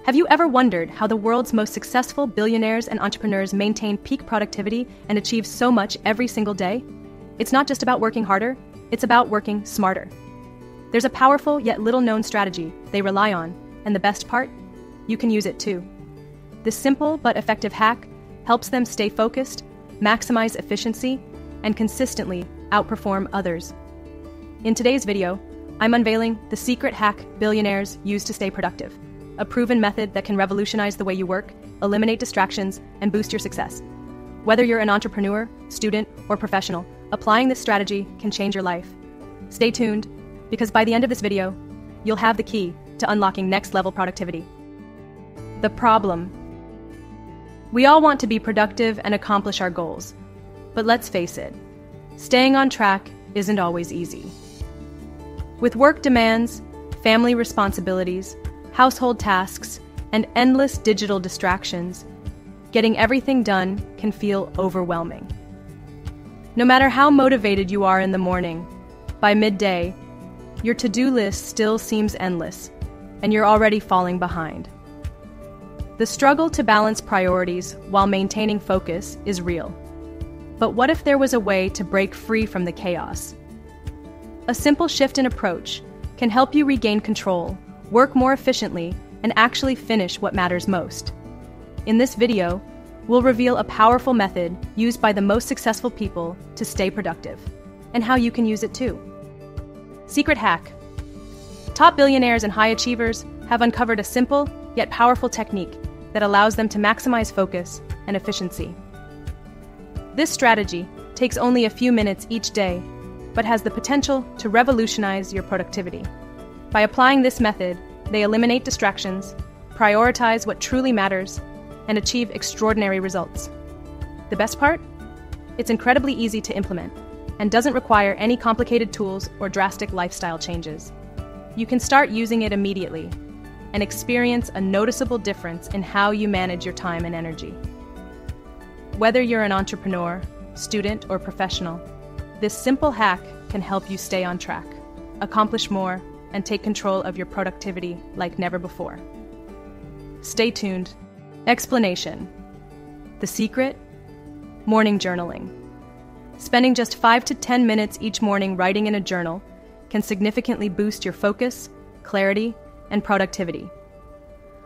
Have you ever wondered how the world's most successful billionaires and entrepreneurs maintain peak productivity and achieve so much every single day? It's not just about working harder, it's about working smarter. There's a powerful yet little-known strategy they rely on, and the best part? You can use it too. This simple but effective hack helps them stay focused, maximize efficiency, and consistently outperform others. In today's video, I'm unveiling the secret hack billionaires use to stay productive, a proven method that can revolutionize the way you work, eliminate distractions, and boost your success. Whether you're an entrepreneur, student, or professional, applying this strategy can change your life. Stay tuned, because by the end of this video, you'll have the key to unlocking next-level productivity. The problem. We all want to be productive and accomplish our goals, but let's face it, staying on track isn't always easy. With work demands, family responsibilities, household tasks, and endless digital distractions, getting everything done can feel overwhelming. No matter how motivated you are in the morning, by midday, your to-do list still seems endless, and you're already falling behind. The struggle to balance priorities while maintaining focus is real. But what if there was a way to break free from the chaos? A simple shift in approach can help you regain control, work more efficiently, and actually finish what matters most. In this video, we'll reveal a powerful method used by the most successful people to stay productive, and how you can use it too. Secret hack. Top billionaires and high achievers have uncovered a simple yet powerful technique that allows them to maximize focus and efficiency. This strategy takes only a few minutes each day, but has the potential to revolutionize your productivity. By applying this method, they eliminate distractions, prioritize what truly matters, and achieve extraordinary results. The best part? It's incredibly easy to implement and doesn't require any complicated tools or drastic lifestyle changes. You can start using it immediately and experience a noticeable difference in how you manage your time and energy. Whether you're an entrepreneur, student, or professional, this simple hack can help you stay on track, accomplish more, and take control of your productivity like never before. Stay tuned. Explanation. The secret? Morning journaling. Spending just 5 to 10 minutes each morning writing in a journal can significantly boost your focus, clarity, and productivity.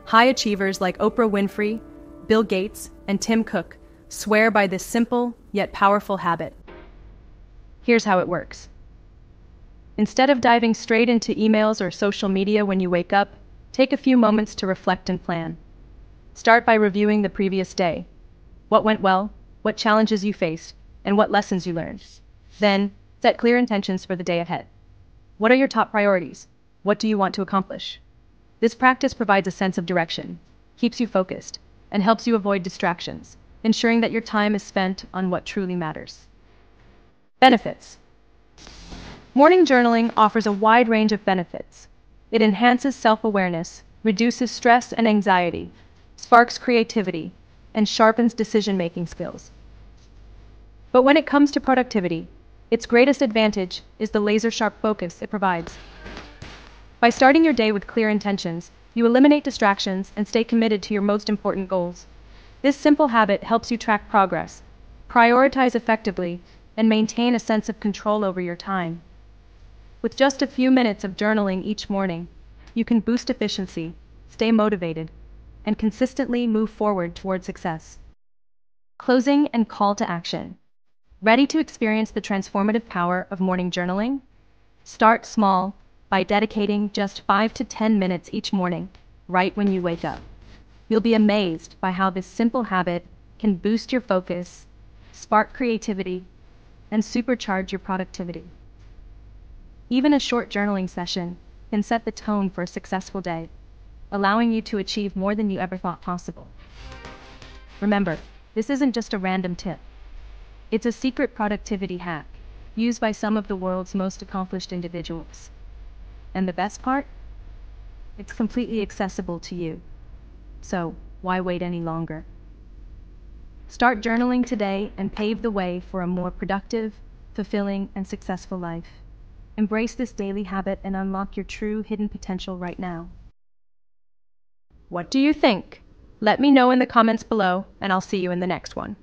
High achievers like Oprah Winfrey, Bill Gates, and Tim Cook swear by this simple yet powerful habit. Here's how it works. Instead of diving straight into emails or social media when you wake up, take a few moments to reflect and plan. Start by reviewing the previous day. What went well, what challenges you faced, and what lessons you learned. Then, set clear intentions for the day ahead. What are your top priorities? What do you want to accomplish? This practice provides a sense of direction, keeps you focused, and helps you avoid distractions, ensuring that your time is spent on what truly matters. Benefits. Morning journaling offers a wide range of benefits. It enhances self-awareness, reduces stress and anxiety, sparks creativity, and sharpens decision-making skills. But when it comes to productivity, its greatest advantage is the laser-sharp focus it provides. By starting your day with clear intentions, you eliminate distractions and stay committed to your most important goals. This simple habit helps you track progress, prioritize effectively, and maintain a sense of control over your time. With just a few minutes of journaling each morning, you can boost efficiency, stay motivated, and consistently move forward toward success. Closing and call to action. Ready to experience the transformative power of morning journaling? Start small by dedicating just 5 to 10 minutes each morning, right when you wake up. You'll be amazed by how this simple habit can boost your focus, spark creativity, and supercharge your productivity. Even a short journaling session can set the tone for a successful day, allowing you to achieve more than you ever thought possible. Remember, this isn't just a random tip. It's a secret productivity hack used by some of the world's most accomplished individuals. And the best part? It's completely accessible to you. So, why wait any longer? Start journaling today and pave the way for a more productive, fulfilling, and successful life. Embrace this daily habit and unlock your true hidden potential right now. What do you think? Let me know in the comments below, and I'll see you in the next one.